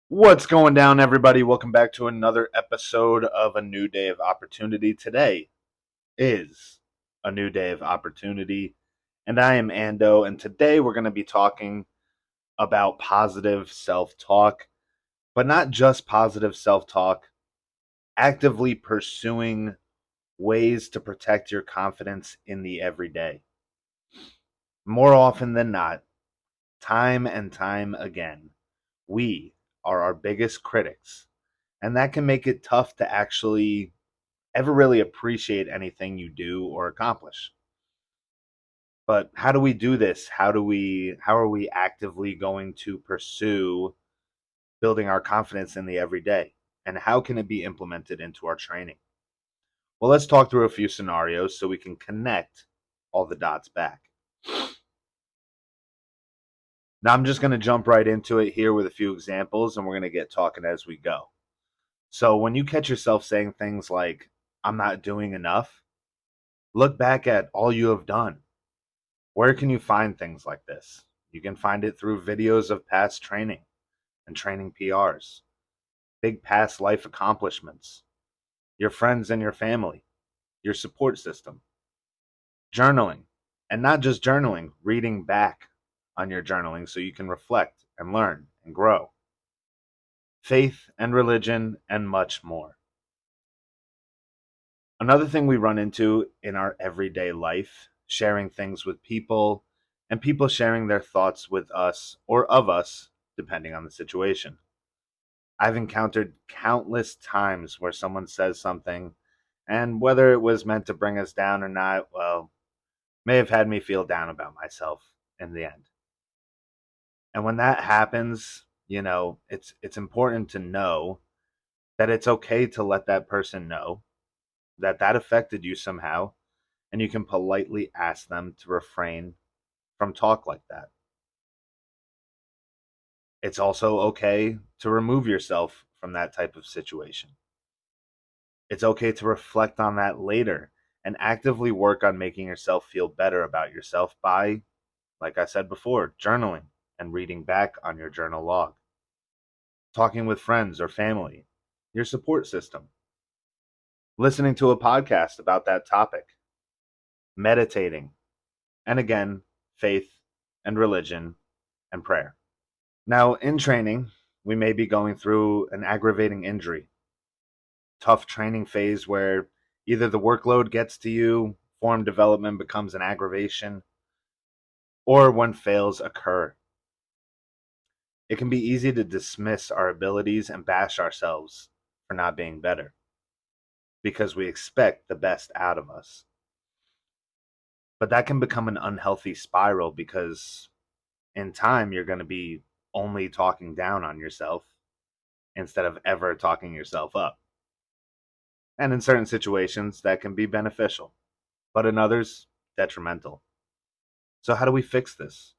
What's going down, everybody? Welcome back to another episode of A New Day of Opportunity. Today is a new day of opportunity, and I am Ando, and today we're going to be talking about positive self talk, but not just positive self talk, actively pursuing ways to protect your confidence in the everyday. More often than not, time and time again, we are our biggest critics, and that can make it tough to actually ever really appreciate anything you do or accomplish. But how do we do this? How are we actively going to pursue building our confidence in the everyday? And how can it be implemented into our training? Well, let's talk through a few scenarios so we can connect all the dots back. Now, I'm just going to jump right into it here with a few examples, and we're going to get talking as we go. So, when you catch yourself saying things like, I'm not doing enough, look back at all you have done. Where can you find things like this? You can find it through videos of past training and training PRs, big past life accomplishments, your friends and your family, your support system, journaling, and not just journaling, reading back on your journaling so you can reflect and learn and grow, faith and religion, and much more. Another thing we run into in our everyday life, sharing things with people, and people sharing their thoughts with us or of us, depending on the situation. I've encountered countless times where someone says something, and whether it was meant to bring us down or not, well, may have had me feel down about myself in the end. And when that happens, it's important to know that it's okay to let that person know that that affected you somehow, and you can politely ask them to refrain from talk like that. It's also okay to remove yourself from that type of situation. It's okay to reflect on that later and actively work on making yourself feel better about yourself by, like I said before, journaling and reading back on your journal log, talking with friends or family, your support system, listening to a podcast about that topic, meditating, and again, faith and religion and prayer. Now, in training, we may be going through an aggravating injury, tough training phase where either the workload gets to you, form development becomes an aggravation, or when fails occur. It can be easy to dismiss our abilities and bash ourselves for not being better because we expect the best out of us. But that can become an unhealthy spiral because in time you're going to be only talking down on yourself instead of ever talking yourself up. And in certain situations, that can be beneficial, but in others, detrimental. So, how do we fix this?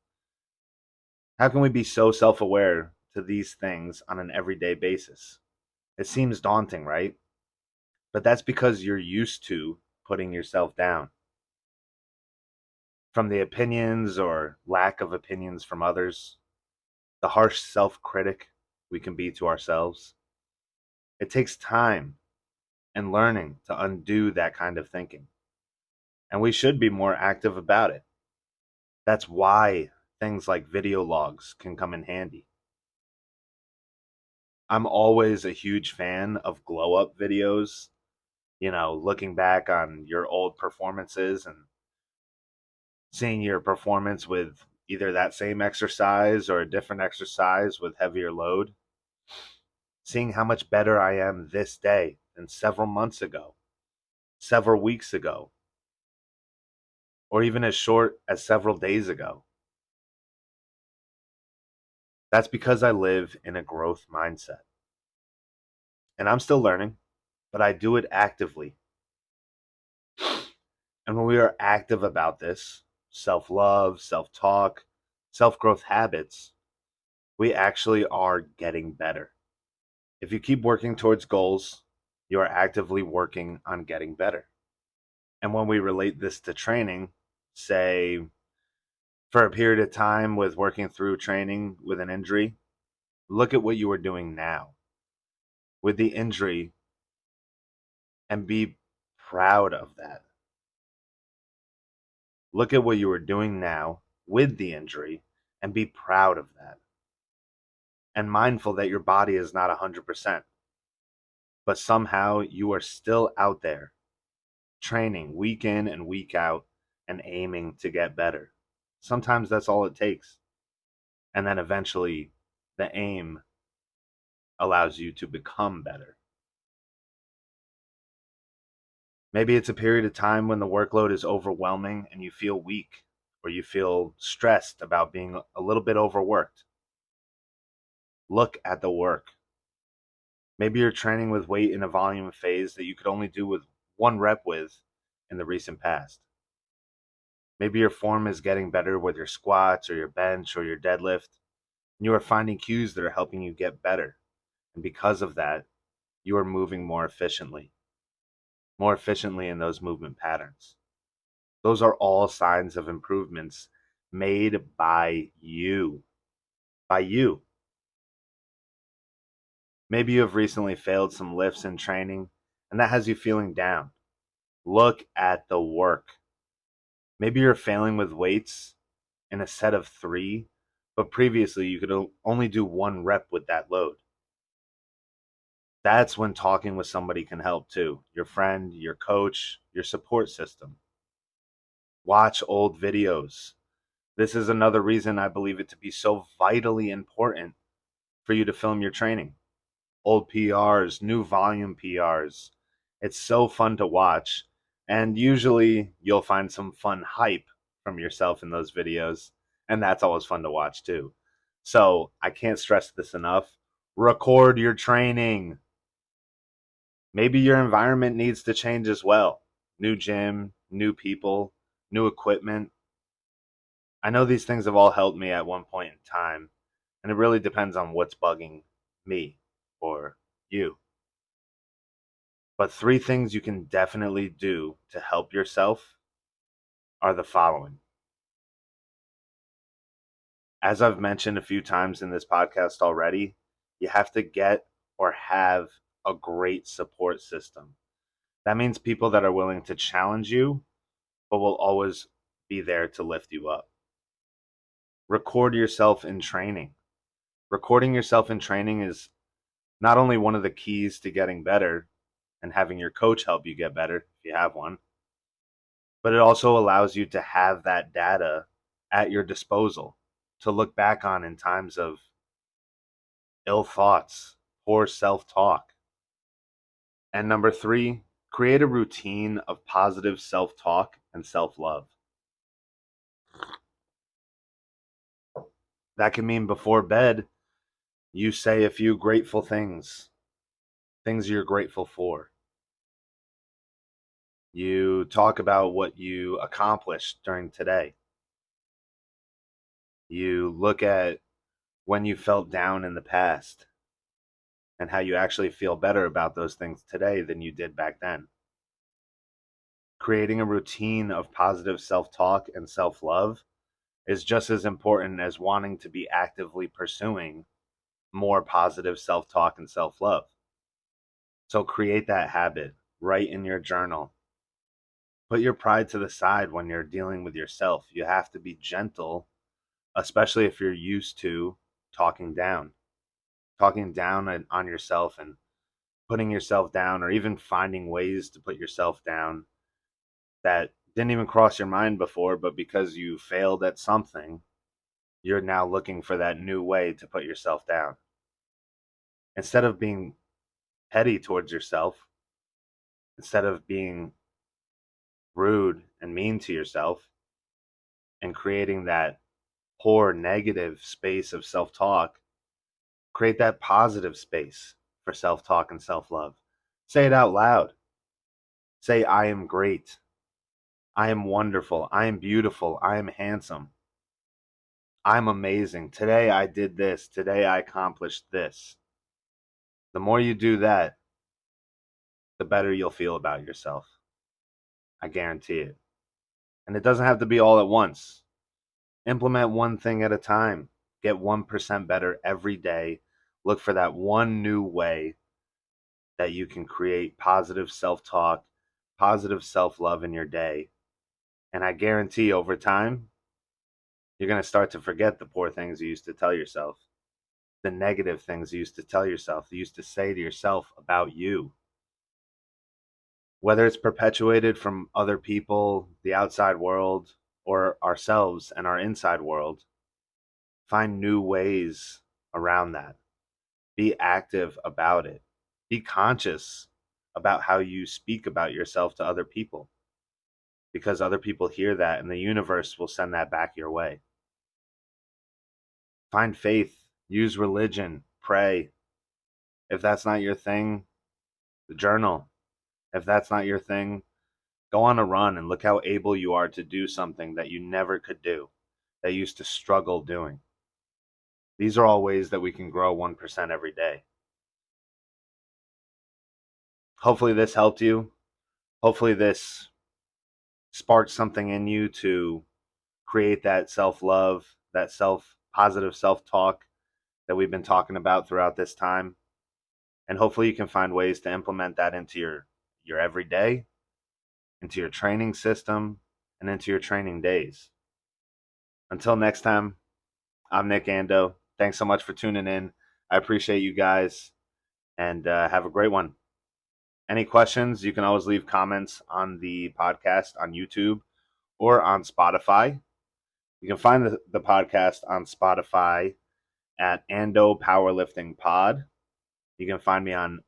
How can we be so self aware to these things on an everyday basis? It seems daunting, right? But that's because you're used to putting yourself down. From the opinions or lack of opinions from others, the harsh self critic we can be to ourselves. It takes time and learning to undo that kind of thinking. And we should be more active about it. That's why things like video logs can come in handy. I'm always a huge fan of glow up videos, looking back on your old performances and seeing your performance with either that same exercise or a different exercise with heavier load, seeing how much better I am this day than several months ago, several weeks ago, or even as short as several days ago. That's because I live in a growth mindset. And I'm still learning, but I do it actively. And when we are active about this, self love, self talk, self growth habits, we actually are getting better. If you keep working towards goals, you are actively working on getting better. And when we relate this to training, say for a period of time with working through training with an injury, Look at what you are doing now with the injury and be proud of that. Look at what you are doing now with the injury and be proud of that. And mindful that your body is not 100%, but somehow you are still out there training week in and week out and aiming to get better. Sometimes that's all it takes. And then eventually the aim allows you to become better. Maybe it's a period of time when the workload is overwhelming and you feel weak or you feel stressed about being a little bit overworked. Look at the work. Maybe you're training with weight in a volume phase that you could only do with one rep with in the recent past. Maybe your form is getting better with your squats or your bench or your deadlift. And you are finding cues that are helping you get better. And because of that, you are moving more efficiently in those movement patterns. Those are all signs of improvements made by you. By you. Maybe you have recently failed some lifts in training and that has you feeling down. Look at the work. Maybe you're failing with weights in a set of 3, but previously you could only do 1 rep with that load. That's when talking with somebody can help too. Your friend, your coach, your support system. Watch old videos. This is another reason I believe it to be so vitally important for you to film your training. Old PRs, new volume PRs. It's so fun to watch. And usually you'll find some fun hype from yourself in those videos. And that's always fun to watch too. So I can't stress this enough. Record your training. Maybe your environment needs to change as well. New gym, new people, new equipment. I know these things have all helped me at one point in time, and it really depends on what's bugging me or you. But 3 things you can definitely do to help yourself are the following. As I've mentioned a few times in this podcast already, you have to get or have a great support system. That means people that are willing to challenge you, but will always be there to lift you up. Record yourself in training. Recording yourself in training is not only one of the keys to getting better and having your coach help you get better if you have one, but it also allows you to have that data at your disposal to look back on in times of ill thoughts, poor self-talk. And number 3, create a routine of positive self-talk and self-love. That can mean before bed, you say a few grateful things you're grateful for. You talk about what you accomplished during today. You look at when you felt down in the past and how you actually feel better about those things today than you did back then. Creating a routine of positive self-talk and self-love is just as important as wanting to be actively pursuing more positive self-talk and self-love. So create that habit, write in your journal. Put your pride to the side when you're dealing with yourself. You have to be gentle, especially if you're used to talking down on yourself and putting yourself down, or even finding ways to put yourself down that didn't even cross your mind before, but because you failed at something, you're now looking for that new way to put yourself down. Instead of being petty towards yourself, instead of being rude and mean to yourself and creating that poor negative space of self-talk, create that positive space for self-talk and self-love. Say it out loud. Say, I am great. I am wonderful. I am beautiful. I am handsome. I'm amazing. Today I did this. Today I accomplished this. The more you do that, the better you'll feel about yourself. I guarantee it. And it doesn't have to be all at once. Implement one thing at a time. Get 1% better every day Look for that one new way that you can create positive self talk, positive self love in your day. And I guarantee over time, you're going to start to forget the poor things you used to tell yourself, the negative things you used to tell yourself, you used to say to yourself about you. Whether it's perpetuated from other people, the outside world, or ourselves and our inside world, find new ways around that. Be active about it. Be conscious about how you speak about yourself to other people, because other people hear that and the universe will send that back your way. Find faith, use religion, pray. If that's not your thing, journal. If that's not your thing, go on a run and look how able you are to do something that you never could do, that you used to struggle doing. These are all ways that we can grow 1% every day. Hopefully this helped you. Hopefully this sparked something in you to create that self-love, that positive self-talk that we've been talking about throughout this time. And hopefully you can find ways to implement that into your everyday, into your training system, and into your training days. Until next time, I'm Nick Ando. Thanks so much for tuning in. I appreciate you guys, and have a great one. Any questions, you can always leave comments on the podcast on YouTube or on Spotify. You can find the podcast on Spotify at Ando Powerlifting Pod. You can find me on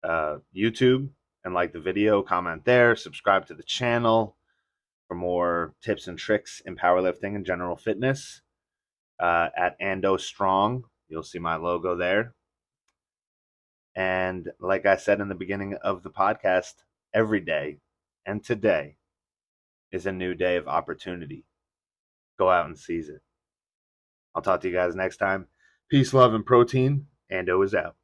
YouTube and like the video, comment there, subscribe to the channel for more tips and tricks in powerlifting and general fitness. At Ando Strong, you'll see my logo there. And like I said in the beginning of the podcast, every day and today is a new day of opportunity. Go out and seize it. I'll talk to you guys next time. Peace, love, and protein. Ando is out.